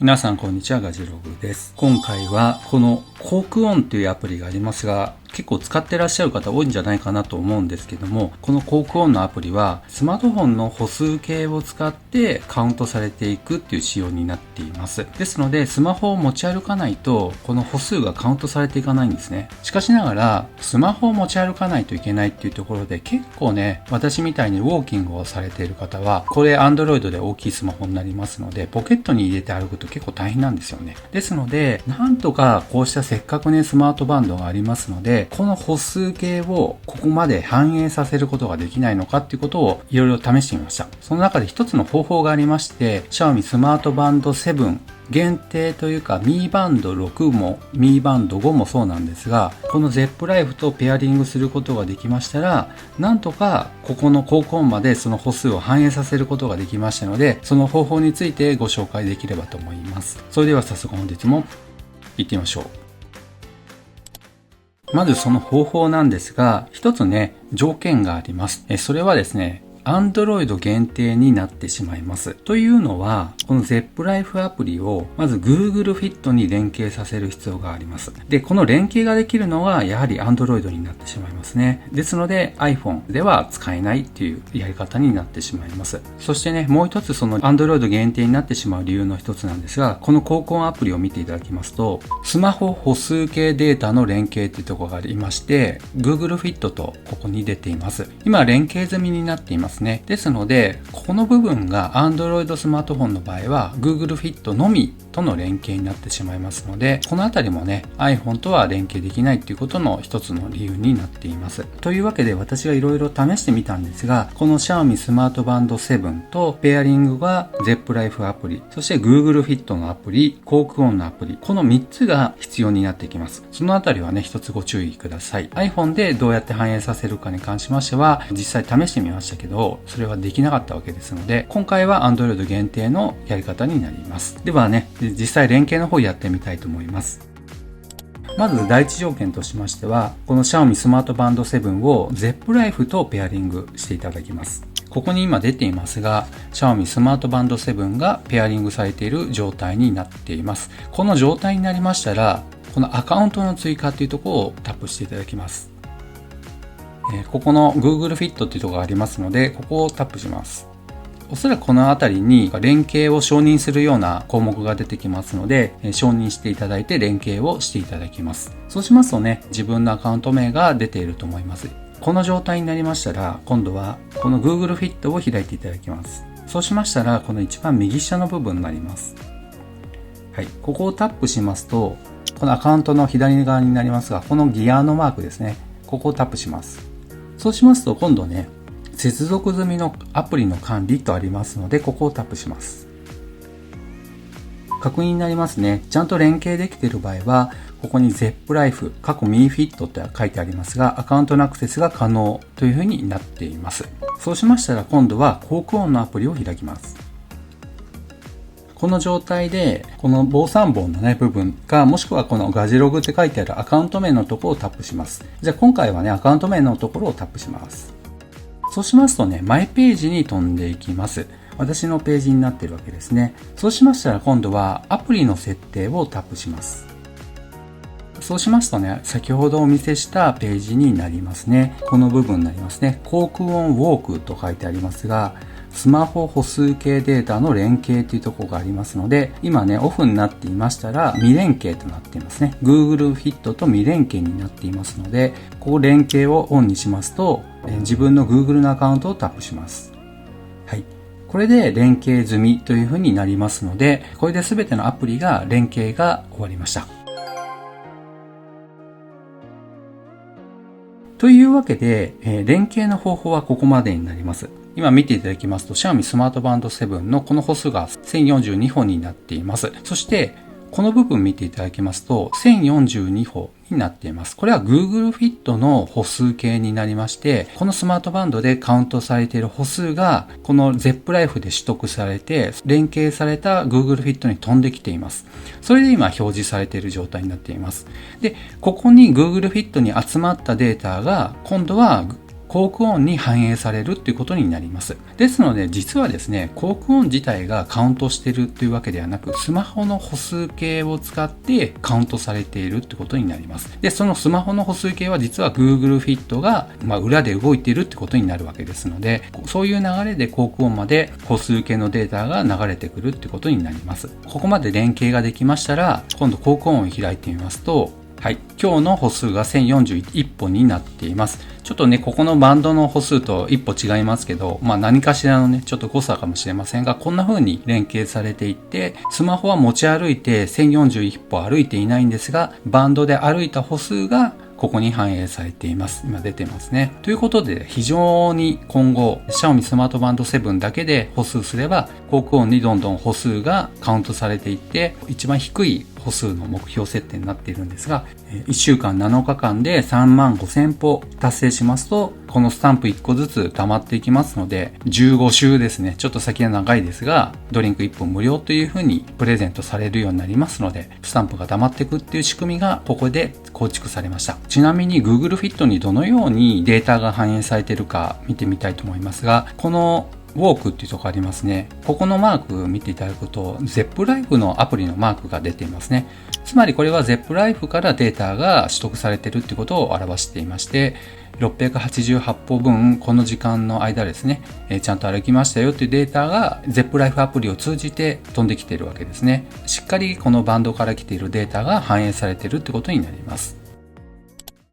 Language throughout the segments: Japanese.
皆さんこんにちは、ガジログです。今回はこのコークオンというアプリがありますが、結構使ってらっしゃる方多いんじゃないかなと思うんですけども、このコークオンのアプリはスマートフォンの歩数計を使ってカウントされていくっていう仕様になっています。ですのでスマホを持ち歩かないとこの歩数がカウントされていかないんですね。しかしながらスマホを持ち歩かないといけないっていうところで、結構ね、私みたいにウォーキングをされている方は、これ Android で大きいスマホになりますので、ポケットに入れて歩くと結構大変なんですよね。ですので、なんとかこうしたせっかくね、スマートバンドがありますので、この歩数計をここまで反映させることができないのかっていうことをいろいろ試してみました。その中で一つの方法がありまして、Xiaomi スマートバンド7限定というか、ミーバンド6もミーバンド5もそうなんですが、この ZEP ライフとペアリングすることができましたら、なんとかここのコークオンまでその歩数を反映させることができましたので、その方法についてご紹介できればと思います。それでは早速本日も行ってみましょう。まずその方法なんですが、一つね、条件があります。それはですね、Android 限定になってしまいます。というのは、この ZEP ライフアプリをまず Google Fit に連携させる必要があります。で、この連携ができるのはやはり Android になってしまいますね。ですので iPhone では使えないっていうやり方になってしまいます。そしてね、もう一つその Android 限定になってしまう理由の一つなんですが、このコークオンアプリを見ていただきますと、スマホ歩数計データの連携っていうところがありまして、Google Fit とここに出ています。今連携済みになっていますね。ですので、この部分が Android スマートフォンの場合は Google Fit のみとの連携になってしまいますので、このあたりもね、iPhone とは連携できないっていうことの一つの理由になっています。というわけで私がいろいろ試してみたんですが、この Xiaomi スマートバンド7とペアリングが ZEP ライフアプリ、そして Google Fit のアプリ、コークオンのアプリ、この3つが必要になってきます。そのあたりはね、一つご注意ください。iPhone でどうやって反映させるかに関しましては、実際試してみましたけど、それはできなかったわけですので、今回は Android 限定のやり方になります。ではね、実際連携の方やってみたいと思います。まず第一条件としましては、この Xiaomi スマートバンド7を ZEP ライフとペアリングしていただきます。ここに今出ていますが、Xiaomi スマートバンド7がペアリングされている状態になっています。この状態になりましたら、このアカウントの追加というところをタップしていただきます。ここの Google Fit っていうところがありますので、ここをタップします。おそらくこのあたりに連携を承認するような項目が出てきますので、承認していただいて連携をしていただきます。そうしますとね、自分のアカウント名が出ていると思います。この状態になりましたら、今度はこの Google Fit を開いていただきます。そうしましたら、この一番右下の部分になります。はい、ここをタップしますと、このアカウントの左側になりますが、このギアのマークですね。ここをタップします。そうしますと、今度ね、接続済みのアプリの管理とありますので、ここをタップします。確認になりますね。ちゃんと連携できている場合は、ここに ZEP ライフ、過去 MiFit って書いてありますが、アカウントのアクセスが可能というふうになっています。そうしましたら、今度はコークオンのアプリを開きます。この状態で、この棒3本のね、部分か、もしくはこのガジログって書いてあるアカウント名のところをタップします。じゃあ今回はね、アカウント名のところをタップします。そうしますとね、マイページに飛んでいきます。私のページになっているわけですね。そうしましたら今度はアプリの設定をタップします。そうしますとね、先ほどお見せしたページになりますね。この部分になりますね。コークオンウォークと書いてありますが、スマホ歩数計データの連携というところがありますので、今ね、オフになっていましたら、未連携となっていますね。Google Fit と未連携になっていますので、ここ連携をオンにしますと、自分の Google のアカウントをタップします。はい。これで連携済みというふうになりますので、これで全てのアプリが連携が終わりました。というわけで、連携の方法はここまでになります。今見ていただきますと、Xiaomi スマートバンド7のこの歩数が1042歩になっています。そして、この部分見ていただきますと、1042歩になっています。これは Google Fit の歩数計になりまして、このスマートバンドでカウントされている歩数が、この ZEP ライフで取得されて、連携された Google Fit に飛んできています。それで今表示されている状態になっています。で、ここに Google Fit に集まったデータが、今度はコーク音に反映されるっていうことになります。ですので実はですね、コーク音自体がカウントしてるというわけではなく、スマホの歩数計を使ってカウントされているってことになります。で、そのスマホの歩数計は実は Google Fit が裏で動いているってことになるわけですので、そういう流れでコーク音まで歩数計のデータが流れてくるってことになります。ここまで連携ができましたら、今度コーク音を開いてみますと、はい、今日の歩数が1041本になっています。ちょっとね、ここのバンドの歩数と一歩違いますけど、何かしらのね、ちょっと誤差かもしれませんが、こんな風に連携されていって、スマホは持ち歩いて1041歩歩いていないんですが、バンドで歩いた歩数がここに反映されています。今出てますね。ということで、非常に今後、Xiaomi スマートバンド7だけで歩数すれば、コーク音にどんどん歩数がカウントされていって、一番低い歩数の目標設定になっているんですが、1週間7日間で35,000歩達成しますと、このスタンプ1個ずつ溜まっていきますので、15週ですね。ちょっと先は長いですが、ドリンク1本無料という風にプレゼントされるようになりますので、スタンプが溜まっていくっていう仕組みがここで構築されました。ちなみに Google Fit にどのようにデータが反映されているか見てみたいと思いますが、このウォークっていうところありますね。ここのマーク見ていただくと ZEPLIFE のアプリのマークが出ていますね。つまりこれは ZEPLIFE からデータが取得されているっていうことを表していまして、688歩分この時間の間ですね、ちゃんと歩きましたよっていうデータが ZEPLIFE アプリを通じて飛んできているわけですね。しっかりこのバンドから来ているデータが反映されているってことになります。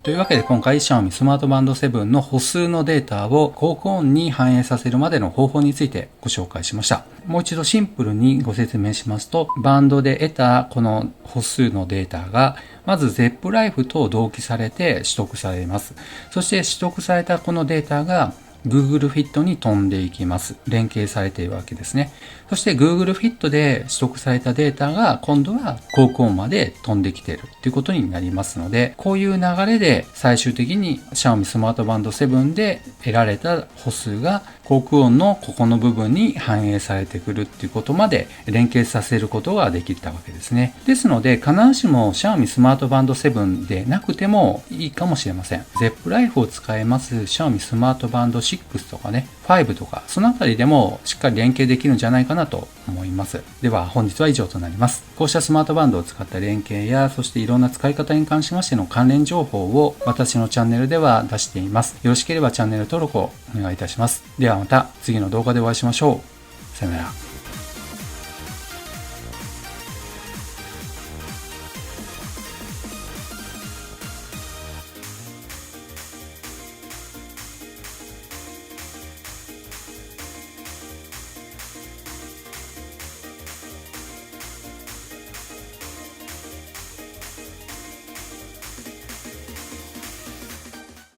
というわけで今回 Xiaomi スマートバンド7の歩数のデータをコーク音に反映させるまでの方法についてご紹介しました。もう一度シンプルにご説明しますと、バンドで得たこの歩数のデータがまず ZEPLIFE と同期されて取得されます。そして取得されたこのデータがGoogle Fit に飛んでいきます。連携されているわけですね。そして Google Fit で取得されたデータが今度はコーク音まで飛んできているということになりますので、こういう流れで最終的に Xiaomi スマートバンド7で得られた歩数がコーク音のここの部分に反映されてくるっていうことまで連携させることができたわけですね。ですので必ずしも Xiaomi スマートバンド7でなくてもいいかもしれません。ZEPLIFE を使えます Xiaomi スマートバンド6とかね、5とか、そのあたりでもしっかり連携できるんじゃないかなと思います。では本日は以上となります。こうしたスマートバンドを使った連携や、そしていろんな使い方に関しましての関連情報を私のチャンネルでは出しています。よろしければチャンネル登録をお願いいたします。ではまた次の動画でお会いしましょう。さよなら。